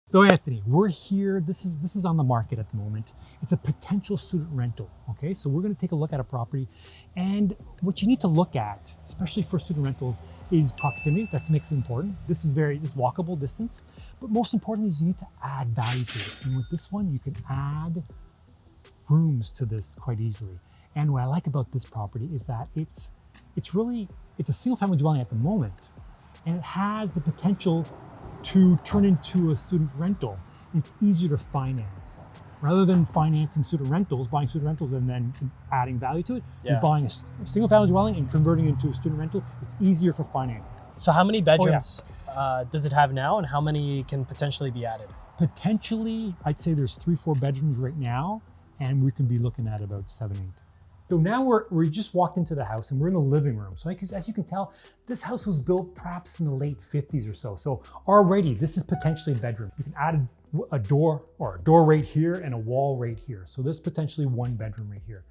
So Anthony, we're here. This is on the market at the moment. It's a potential student rental. Okay, so we're going to take a look at a property, and what you need to look at, especially for student rentals, is proximity. That makes it important. This is walkable distance, but most importantly is you need to add value to it. And with this one, you can add rooms to this quite easily. And what I like about this property is that it's a single family dwelling at the moment, and it has the potential to turn into a student rental. It's easier to finance. Rather than financing buying student rentals and then adding value to it, you're buying a single family dwelling and converting it into a student rental. It's easier for financing. So how many bedrooms does it have now, and how many can potentially be added? Potentially, I'd say there's 3-4 bedrooms right now, and we could be looking at about 7-8. So now we just walked into the house and we're in the living room. So as you can tell, this house was built perhaps in the late 50s or so. So already this is potentially a bedroom. You can add a door right here and a wall right here. So there's potentially one bedroom right here.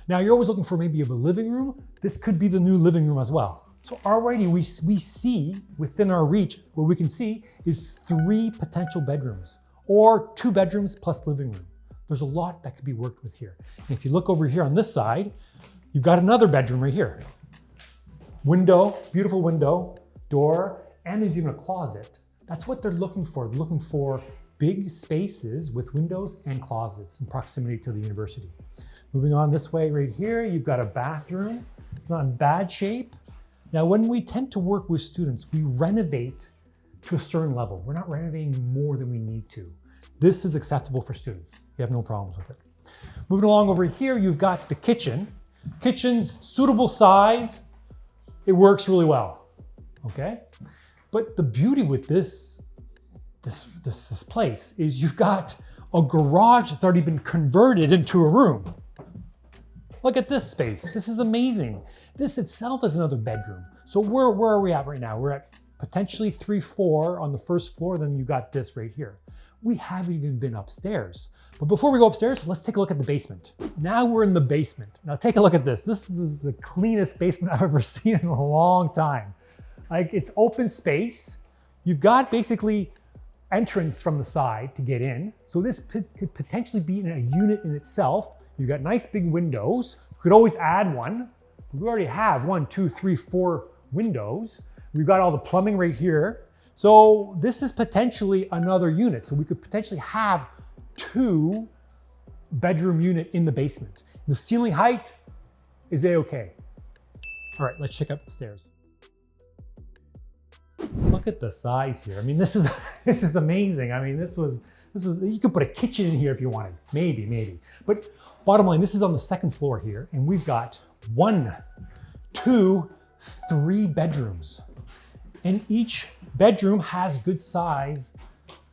Now you're always looking for maybe a living room. This could be the new living room as well. So already we see within our reach, what we can see is 3 potential bedrooms or 2 bedrooms plus living room. There's a lot that could be worked with here. And if you look over here on this side, you've got another bedroom right here. Window, beautiful window, door, and there's even a closet. That's what they're looking for. They're looking for big spaces with windows and closets in proximity to the university. Moving on this way right here, you've got a bathroom. It's not in bad shape. Now, when we tend to work with students, we renovate to a certain level. We're not renovating more than we need to. This is acceptable for students. You have no problems with it. Moving along over here, you've got the kitchen. Kitchen's suitable size. It works really well, okay? But the beauty with this place is you've got a garage that's already been converted into a room. Look at this space. This is amazing. This itself is another bedroom. So where are we at right now? We're at potentially 3-4 on the first floor. Then you got this right here. We haven't even been upstairs. But before we go upstairs, let's take a look at the basement. Now we're in the basement. Now take a look at this. This is the cleanest basement I've ever seen in a long time. Like, it's open space. You've got basically entrance from the side to get in. So this could potentially be in a unit in itself. You've got nice big windows. You could always add one. We already have 1, 2, 3, 4 windows. We've got all the plumbing right here. So this is potentially another unit. So we could potentially have 2 bedroom unit in the basement. The ceiling height is A-okay. All right, let's check out the stairs. Look at the size here. I mean, this is amazing. I mean, this was, you could put a kitchen in here if you wanted, maybe. But bottom line, this is on the 2nd floor here, and we've got 1, 2, 3 bedrooms. And each bedroom has good size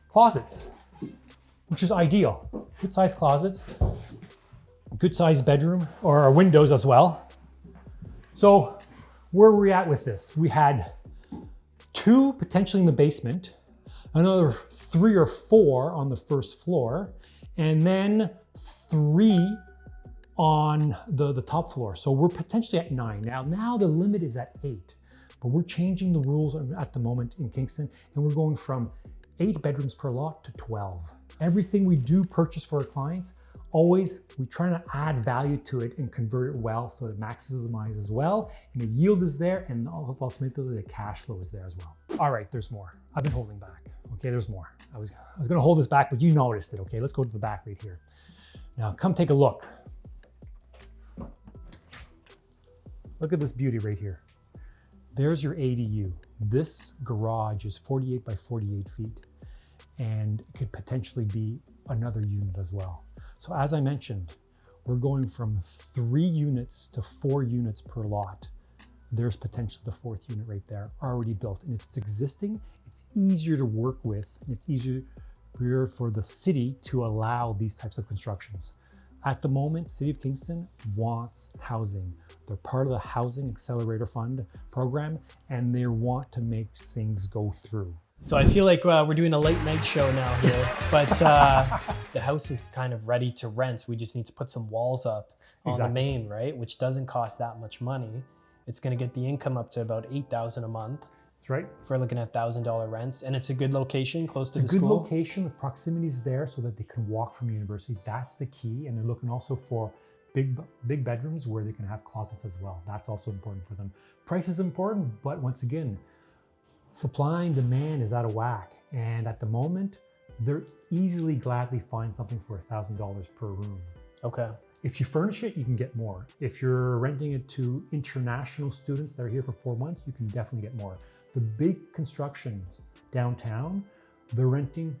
closets, which is ideal. Good size closets, good size bedroom, or windows as well. So where are we at with this? We had 2 potentially in the basement, another 3 or 4 on the 1st floor, and then 3 on the top floor. So we're potentially at 9. Now the limit is at 8. But we're changing the rules at the moment in Kingston, and we're going from 8 bedrooms per lot to 12. Everything we do purchase for our clients, always we try to add value to it and convert it well so it maximizes well, and the yield is there, and ultimately the cash flow is there as well. All right, there's more. I've been holding back. Okay, there's more. I was gonna hold this back, but you noticed it. Okay, let's go to the back right here. Now come take a look. Look at this beauty right here. There's your ADU. This garage is 48 by 48 feet and it could potentially be another unit as well. So as I mentioned, we're going from 3 units to 4 units per lot. There's potentially the 4th unit right there already built. And if it's existing, it's easier to work with, and it's easier for the city to allow these types of constructions. At the moment, City of Kingston wants housing. They're part of the Housing Accelerator Fund program, and they want to make things go through. So I feel like we're doing a late night show now here, but the house is kind of ready to rent. We just need to put some walls up on the main, right? Which doesn't cost that much money. It's going to get the income up to about $8,000 a month. That's right. For looking at $1,000 rents, and it's a good location close to the It's a good school. location. The proximity is there so that they can walk from university. That's the key. And they're looking also for big bedrooms where they can have closets as well. That's also important for them. Price is important, but once again, supply and demand is out of whack. And at the moment, they're easily gladly find something for $1,000 per room. Okay. If you furnish it, you can get more. If you're renting it to international students that are here for 4 months, you can definitely get more. The big constructions downtown, they're renting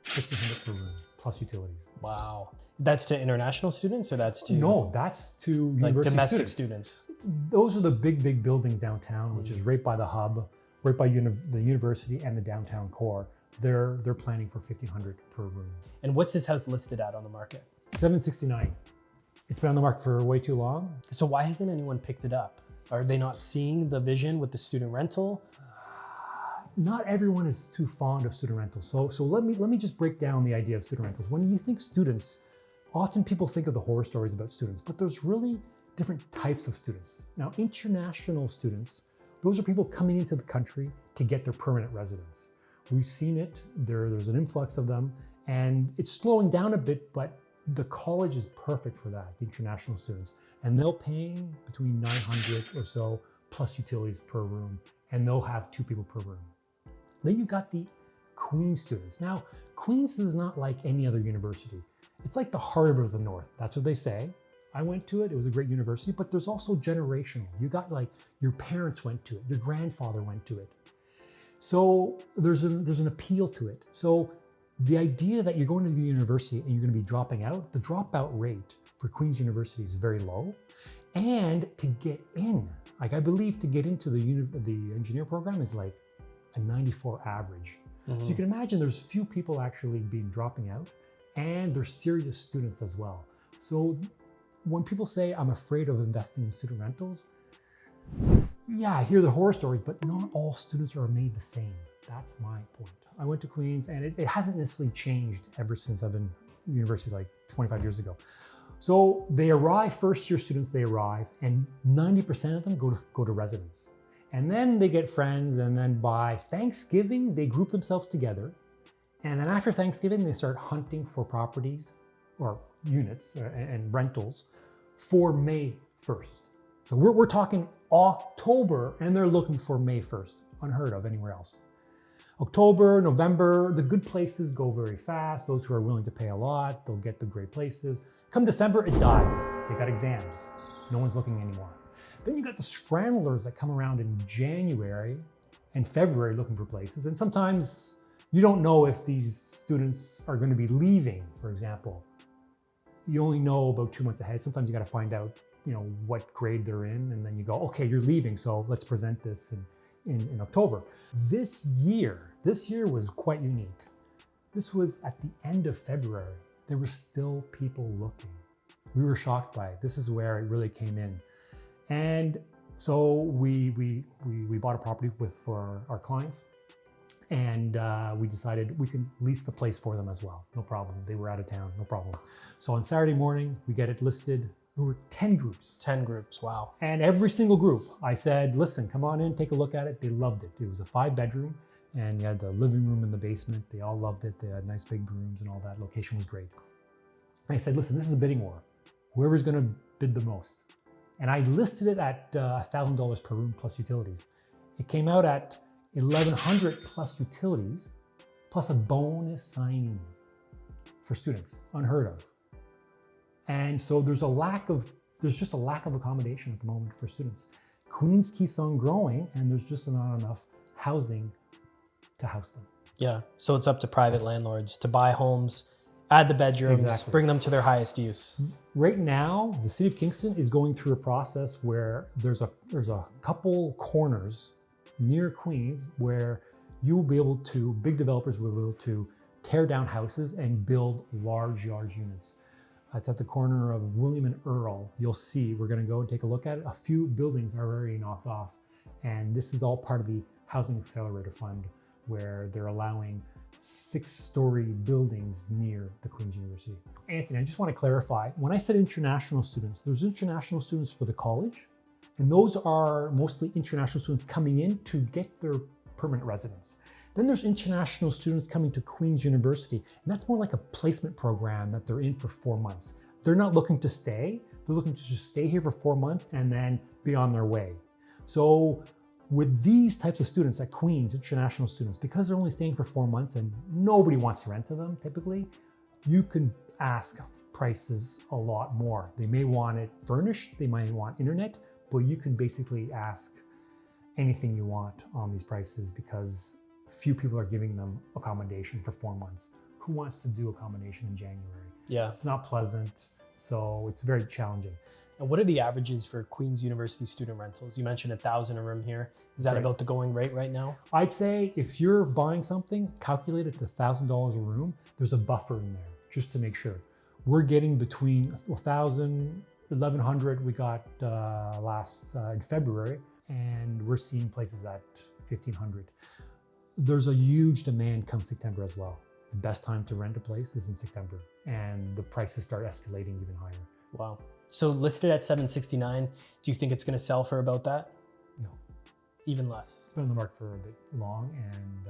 $1,500 per room plus utilities. Wow. That's to international students, or that's to No, that's to like university domestic students. students? Those are the big buildings downtown, which is right by the hub, right by the university and the downtown core. They're planning for $1,500 per room. And what's this house listed at on the market? $769. It's been on the market for way too long. So why hasn't anyone picked it up? Are they not seeing the vision with the student rental? Not everyone is too fond of student rentals. So let me just break down the idea of student rentals. When you think students, often people think of the horror stories about students, but there's really different types of students. Now, international students, those are people coming into the country to get their permanent residence. We've seen it, there's an influx of them, and it's slowing down a bit, but the college is perfect for that, the international students. And they'll pay between $900 or so plus utilities per room, and they'll have 2 people per room. Then you got the Queen's students. Now, Queen's is not like any other university. It's like the Harvard of the North. That's what they say. I went to it. It was a great university, but there's also generational. You got like your parents went to it, your grandfather went to it. So there's an appeal to it. So the idea that you're going to the university and you're going to be dropping out, the dropout rate for Queen's University is very low. And to get in, like I believe to get into the engineer program is like a 94 average. So you can imagine there's few people actually dropping out, and they're serious students as well. So when people say I'm afraid of investing in student rentals, yeah, I hear the horror stories, but not all students are made the same. That's my point. I went to Queen's, and it hasn't necessarily changed ever since I've been in university like 25 years ago. So they arrive, first year students, they arrive, and 90% of them go to residence. And then they get friends, and then by Thanksgiving, they group themselves together. And then after Thanksgiving, they start hunting for properties or units and rentals for May 1st. So we're talking October, and they're looking for May 1st, unheard of anywhere else. October, November, the good places go very fast. Those who are willing to pay a lot, they'll get the great places. Come December, it dies. They got exams. No one's looking anymore. Then you got the scramblers that come around in January and February looking for places. And sometimes you don't know if these students are going to be leaving, for example. You only know about 2 months ahead. Sometimes you got to find out, what grade they're in, and then you go, okay, you're leaving, so let's present this in October. This year was quite unique. This was at the end of February. There were still people looking. We were shocked by it. This is where it really came in. And so we bought a property for our clients, and we decided we can lease the place for them as well. No problem. They were out of town, no problem. So on Saturday morning, we get it listed. There were 10 groups. 10 groups, wow. And every single group, I said, listen, come on in, take a look at it. They loved it. It was a 5-bedroom, and you had the living room in the basement. They all loved it. They had nice big rooms and all that. Location was great. And I said, listen, this is a bidding war. Whoever's going to bid the most. And I listed it at $1,000 per room plus utilities. It came out at $1,100 plus utilities, plus a bonus signing for students, unheard of. And so there's just a lack of accommodation at the moment for students. Queens keeps on growing, and there's just not enough housing to house them. Yeah, so it's up to private landlords to buy homes, add the bedrooms, Exactly. bring them to their highest use. Right now, the city of Kingston is going through a process where there's a couple corners near Queens where you will be able to, big developers will be able to tear down houses and build large units. It's at the corner of William and Earl. You'll see, we're gonna go and take a look at it. A few buildings are already knocked off. And this is all part of the Housing Accelerator Fund, where they're allowing 6-story buildings near the Queen's University. Anthony, I just want to clarify, when I said international students, there's international students for the college, and those are mostly international students coming in to get their permanent residence. Then there's international students coming to Queen's University, and that's more like a placement program that they're in for 4 months. They're not looking to stay, they're looking to just stay here for 4 months and then be on their way. So with these types of students at Queen's, international students, because they're only staying for 4 months and nobody wants to rent to them typically, you can ask prices a lot more. They may want it furnished, they might want internet, but you can basically ask anything you want on these prices because few people are giving them accommodation for 4 months. Who wants to do accommodation in January? Yeah. It's not pleasant, so it's very challenging. And what are the averages for Queen's University student rentals? You mentioned $1,000 a room here. Is that about the going rate right now? I'd say if you're buying something, calculate it to $1,000 a room. There's a buffer in there just to make sure. We're getting between 1,000, 1,100 we got in February, and we're seeing places at 1,500. There's a huge demand come September as well. The best time to rent a place is in September, and the prices start escalating even higher. Wow. So listed at $769, do you think it's going to sell for about that? No. Even less? It's been on the market for a bit long, and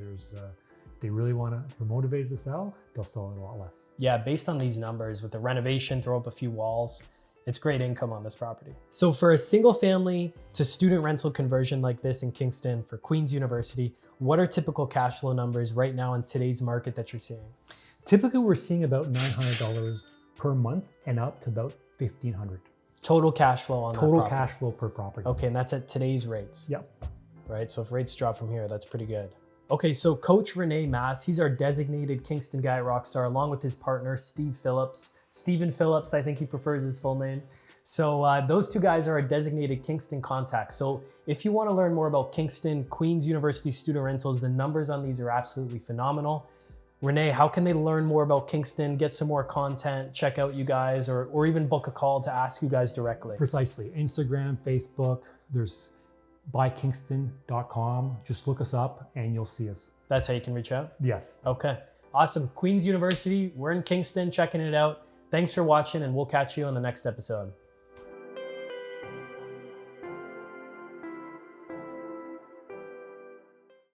if they really want to, if they're motivated to sell, they'll sell it a lot less. Yeah, based on these numbers, with the renovation, throw up a few walls, it's great income on this property. So for a single family to student rental conversion like this in Kingston for Queen's University, what are typical cash flow numbers right now in today's market that you're seeing? Typically, we're seeing about $900 per month and up to about $1,500. Total cash flow on that property? Total cash flow per property. Okay, and that's at today's rates? Yep. Right, so if rates drop from here, that's pretty good. Okay, so Coach Rene Mass, he's our designated Kingston Guy Rockstar, along with his partner, Stephen Phillips, I think he prefers his full name. So those two guys are our designated Kingston contacts. So if you want to learn more about Kingston, Queen's University student rentals, the numbers on these are absolutely phenomenal. Rene, how can they learn more about Kingston, get some more content, check out you guys, or even book a call to ask you guys directly? Precisely. Instagram, Facebook, there's buykingston.com. Just look us up and you'll see us. That's how you can reach out? Yes. Okay. Awesome. Queen's University, we're in Kingston, checking it out. Thanks for watching, and we'll catch you on the next episode.